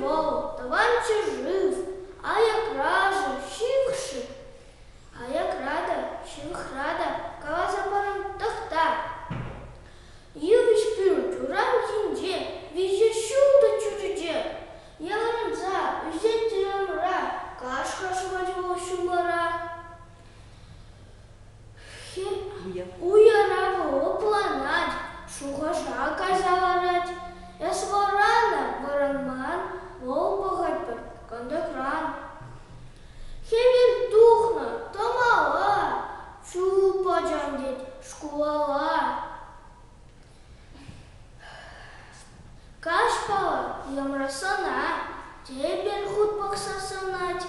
вол, таванче жив, а як раже, щивши, а як рада, щивх рада, кава запарам тахта. Йывиш пюр, тюрам тинде, виже шулда чужиде, яланза, үзет тирамра, каш-каш вадьво шумара. Уяраво опланать, шухаша казаларать, эсворана варанман, вол богатпер, кандакран. Хевел тухна, тамала, чупа жандет, шкуала. Кашпала, ямрасана, тебер худ баксасанать.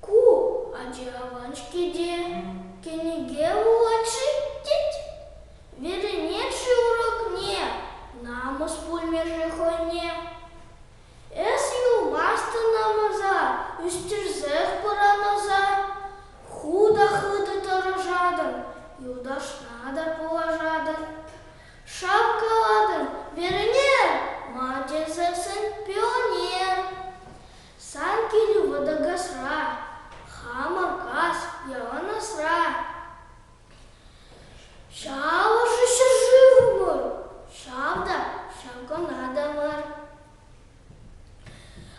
Ку, аджаванчки де, кенеге улачи деть. Веренечи урок не, намус пульмер хоне. Эс юлмаста намаза, үстірзех пыраназа. Худа-хыда таражадан, юдашнадар положадан. Шапкаладан, вернер, матезесен пионер. Санкили водогасра, хамаркас, яланасра. Шава шиша живмыр, шавда, шавка надамыр.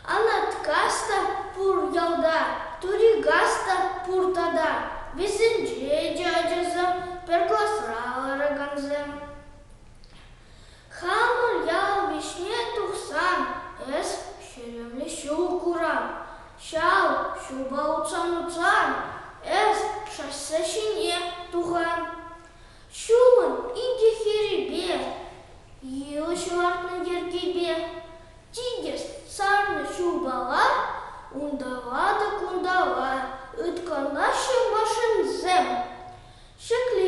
Анаткаста пур ялда, туригаста пуртада. Весенче дядязам, перкласрала раганзем. Хамыр ял вишне тухсан, эс шеремле шул курам. Шал шуба уцан, эс шашса шине тухан. Шумын инде херебе, йыл швартны гергебе. Тигес сарны шубала, ундала да кундала, ытканашы машын зем. Шекли